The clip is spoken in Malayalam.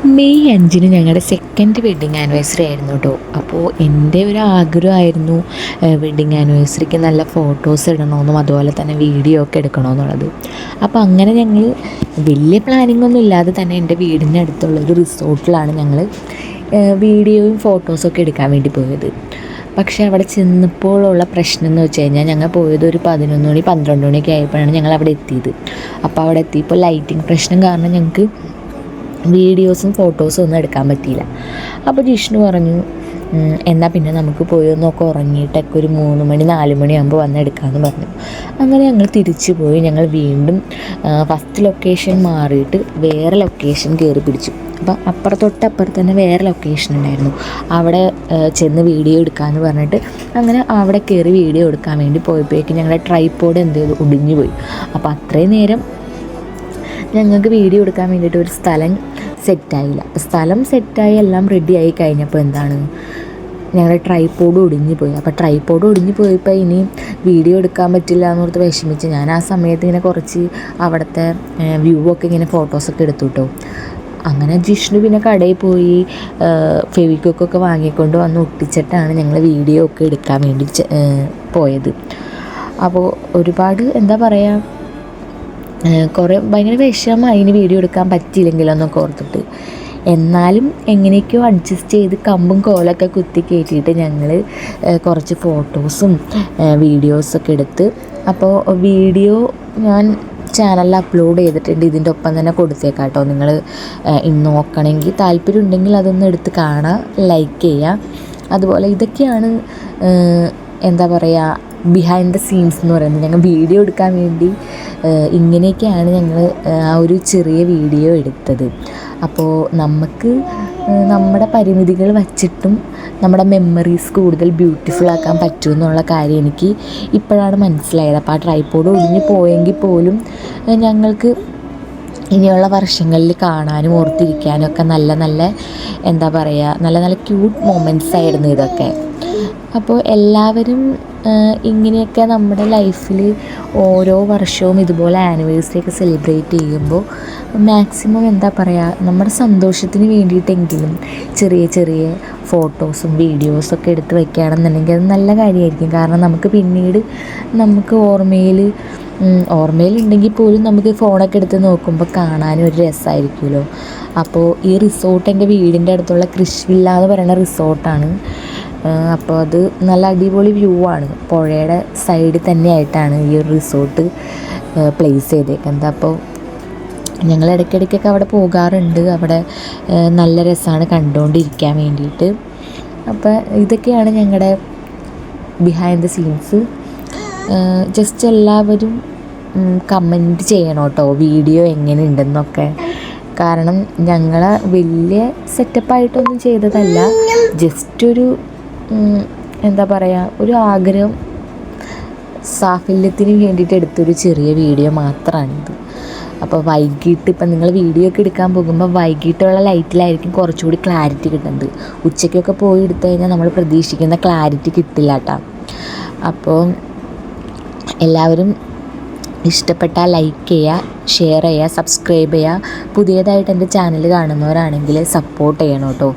മെയ് 5-ന് ഞങ്ങളുടെ സെക്കൻഡ് വെഡ്ഡിങ് ആനിവേഴ്സറി ആയിരുന്നു കേട്ടോ. അപ്പോൾ എൻ്റെ ഒരു ആഗ്രഹമായിരുന്നു വെഡ്ഡിങ് ആനിവേഴ്സറിക്ക് നല്ല ഫോട്ടോസ് ഇടണമെന്നും അതുപോലെ തന്നെ വീഡിയോ ഒക്കെ എടുക്കണമെന്നുള്ളത്. അപ്പോൾ അങ്ങനെ ഞങ്ങൾ വലിയ പ്ലാനിങ് ഒന്നും ഇല്ലാതെ തന്നെ എൻ്റെ വീടിൻ്റെ അടുത്തുള്ളൊരു റിസോർട്ടിലാണ് ഞങ്ങൾ വീഡിയോയും ഫോട്ടോസൊക്കെ എടുക്കാൻ വേണ്ടി പോയത്. പക്ഷേ അവിടെ ചെന്നപ്പോഴുള്ള പ്രശ്നം എന്ന് വെച്ച് കഴിഞ്ഞാൽ ഞങ്ങൾ പോയത് ഒരു 11 മണി 12 മണിയൊക്കെ ആയപ്പോഴാണ് ഞങ്ങൾ അവിടെ എത്തിയത്. അപ്പോൾ അവിടെ എത്തിയപ്പോൾ ലൈറ്റിംഗ് പ്രശ്നം കാരണം ഞങ്ങൾക്ക് വീഡിയോസും ഫോട്ടോസും ഒന്നും എടുക്കാൻ പറ്റിയില്ല. അപ്പോൾ ജിഷ്ണു പറഞ്ഞു, എന്നാൽ പിന്നെ നമുക്ക് പോയി ഒന്നൊക്കെ ഉറങ്ങിയിട്ടൊക്കെ ഒരു 3 മണി 4 മണിയാകുമ്പോൾ വന്ന് എടുക്കാമെന്ന് പറഞ്ഞു. അങ്ങനെ ഞങ്ങൾ തിരിച്ചു പോയി. ഞങ്ങൾ വീണ്ടും ഫസ്റ്റ് ലൊക്കേഷൻ മാറിയിട്ട് വേറെ ലൊക്കേഷൻ കയറി പിടിച്ചു. അപ്പം തൊട്ടപ്പുറത്ത് തന്നെ വേറെ ലൊക്കേഷൻ ഉണ്ടായിരുന്നു. അവിടെ ചെന്ന് വീഡിയോ എടുക്കാമെന്ന് പറഞ്ഞിട്ട് അങ്ങനെ അവിടെ കയറി വീഡിയോ എടുക്കാൻ വേണ്ടി പോയപ്പോഴേക്കും ഞങ്ങളുടെ ട്രൈപോഡ് എന്ത് ചെയ്തു, ഒടിഞ്ഞു പോയി. അപ്പോൾ അത്രയും നേരം ഞങ്ങൾക്ക് വീഡിയോ എടുക്കാൻ വേണ്ടിയിട്ട് ഒരു സ്ഥലം സെറ്റായില്ല. അപ്പോൾ സ്ഥലം സെറ്റായി എല്ലാം റെഡിയായി കഴിഞ്ഞപ്പോൾ എന്താണ്, ഞങ്ങളുടെ ട്രൈപോഡ് ഒടിഞ്ഞു പോയി. അപ്പോൾ ട്രൈപോഡ് ഒടിഞ്ഞു പോയപ്പോൾ ഇനി വീഡിയോ എടുക്കാൻ പറ്റില്ല എന്നോർത്ത് വിഷമിച്ച് ഞാൻ ആ സമയത്ത് ഇങ്ങനെ കുറച്ച് അവിടുത്തെ വ്യൂ ഒക്കെ ഇങ്ങനെ ഫോട്ടോസൊക്കെ എടുത്തു കേട്ടോ. അങ്ങനെ ജിഷ്ണു പിന്നെ കടയിൽ പോയി ഫെവിക്വിക്കൊക്കെ വാങ്ങിക്കൊണ്ട് വന്ന് ഒട്ടിച്ചിട്ടാണ് ഞങ്ങൾ വീഡിയോ ഒക്കെ എടുക്കാൻ വേണ്ടി പോയത്. അപ്പോൾ ഒരുപാട് എന്താ പറയുക, കുറേ ഭയങ്കര വിഷമമായി ഇനി വീഡിയോ എടുക്കാൻ പറ്റിയില്ലെങ്കിലെന്നൊക്കെ ഓർത്തിട്ട്. എന്നാലും എങ്ങനെയൊക്കെയോ അഡ്ജസ്റ്റ് ചെയ്ത് കമ്പും കോലൊക്കെ കുത്തി കയറ്റിയിട്ട് ഞങ്ങൾ കുറച്ച് ഫോട്ടോസും വീഡിയോസൊക്കെ എടുത്ത്. അപ്പോൾ വീഡിയോ ഞാൻ ചാനലിൽ അപ്ലോഡ് ചെയ്തിട്ടുണ്ട്. ഇതിൻ്റെ ഒപ്പം തന്നെ കൊടുത്തേക്കാം കേട്ടോ. നിങ്ങൾ നോക്കണമെങ്കിൽ താല്പര്യം ഉണ്ടെങ്കിൽ അതൊന്ന് എടുത്ത് കാണുക, ലൈക്ക് ചെയ്യുക. അതുപോലെ ഇതൊക്കെയാണ് എന്താ പറയുക, ബിഹൈൻഡ് ദ സീൻസ് എന്ന് പറയുന്നത്. ഞങ്ങൾ വീഡിയോ എടുക്കാൻ വേണ്ടി ഇങ്ങനെയൊക്കെയാണ് ഞങ്ങൾ ആ ഒരു ചെറിയ വീഡിയോ എടുത്തത്. അപ്പോൾ നമുക്ക് നമ്മുടെ പരിമിതികൾ വച്ചിട്ടും നമ്മുടെ മെമ്മറീസ് കൂടുതൽ ബ്യൂട്ടിഫുൾ ആക്കാൻ പറ്റുമെന്നുള്ള കാര്യം എനിക്ക് ഇപ്പോഴാണ് മനസ്സിലായത്. അപ്പോൾ ആ ട്രൈപോഡ് ഒഴിഞ്ഞു പോയെങ്കിൽ പോലും ഞങ്ങൾക്ക് ഇനിയുള്ള വർഷങ്ങളിൽ കാണാനും ഓർത്തിരിക്കാനും ഒക്കെ നല്ല നല്ല എന്താ പറയുക, നല്ല നല്ല ക്യൂട്ട് മൊമെൻറ്റ്സ് ആയിരുന്നു ഇതൊക്കെ. അപ്പോൾ എല്ലാവരും ഇങ്ങനെയൊക്കെ നമ്മുടെ ലൈഫിൽ ഓരോ വർഷവും ഇതുപോലെ ആനിവേഴ്സറി ഒക്കെ സെലിബ്രേറ്റ് ചെയ്യുമ്പോൾ മാക്സിമം എന്താ പറയുക, നമ്മുടെ സന്തോഷത്തിന് വേണ്ടിയിട്ടെങ്കിലും ചെറിയ ചെറിയ ഫോട്ടോസും വീഡിയോസൊക്കെ എടുത്ത് വയ്ക്കുകയാണെന്നുണ്ടെങ്കിൽ അത് നല്ല കാര്യമായിരിക്കും. കാരണം നമുക്ക് പിന്നീട് നമുക്ക് ഓർമ്മയിലുണ്ടെങ്കിൽ പോലും നമുക്ക് ഫോണൊക്കെ എടുത്ത് നോക്കുമ്പോൾ കാണാനും ഒരു രസമായിരിക്കുമല്ലോ. അപ്പോൾ ഈ റിസോർട്ട് എൻ്റെ വീടിൻ്റെ അടുത്തുള്ള കൃഷി വില്ല എന്ന് പറയുന്ന റിസോർട്ടാണ്. അപ്പോൾ അത് നല്ല അടിപൊളി വ്യൂ ആണ്. പുഴയുടെ സൈഡിൽ തന്നെയായിട്ടാണ് ഈ ഒരു റിസോർട്ട് പ്ലേസ് ചെയ്തേക്കുന്നത്. അപ്പോൾ ഞങ്ങൾ ഇടയ്ക്കിടയ്ക്കൊക്കെ അവിടെ പോകാറുണ്ട്. അവിടെ നല്ല രസമാണ് കണ്ടുകൊണ്ടിരിക്കാൻ വേണ്ടിയിട്ട്. അപ്പോൾ ഇതൊക്കെയാണ് ഞങ്ങളുടെ ബിഹൈൻഡ് ദ സീൻസ്. ജസ്റ്റ് എല്ലാവരും കമൻറ്റ് ചെയ്യണം കേട്ടോ വീഡിയോ എങ്ങനെ ഉണ്ടെന്നൊക്കെ. കാരണം ഞങ്ങൾ വലിയ സെറ്റപ്പായിട്ടൊന്നും ചെയ്തതല്ല, ജസ്റ്റ് ഒരു എന്താ പറയുക, ഒരു ആഗ്രഹം സാഫല്യത്തിന് വേണ്ടിയിട്ട് എടുത്തൊരു ചെറിയ വീഡിയോ മാത്രമാണിത്. അപ്പോൾ വൈകിട്ട് ഇപ്പം നിങ്ങൾ വീഡിയോ ഒക്കെ എടുക്കാൻ പോകുമ്പോൾ വൈകിട്ടുള്ള ലൈറ്റിലായിരിക്കും കുറച്ചുകൂടി ക്ലാരിറ്റി കിട്ടുന്നത്. ഉച്ചയ്ക്കൊക്കെ പോയി എടുത്തു കഴിഞ്ഞാൽ നമ്മൾ പ്രതീക്ഷിക്കുന്ന ക്ലാരിറ്റി കിട്ടില്ല കേട്ടോ. അപ്പോൾ എല്ലാവരും ഇഷ്ടപ്പെട്ടാൽ ലൈക്ക് ചെയ്യുക, ഷെയർ ചെയ്യുക, സബ്സ്ക്രൈബ് ചെയ്യുക. പുതിയതായിട്ട് എൻ്റെ ചാനൽ കാണുന്നവരാണെങ്കിൽ സപ്പോർട്ട് ചെയ്യണം കേട്ടോ.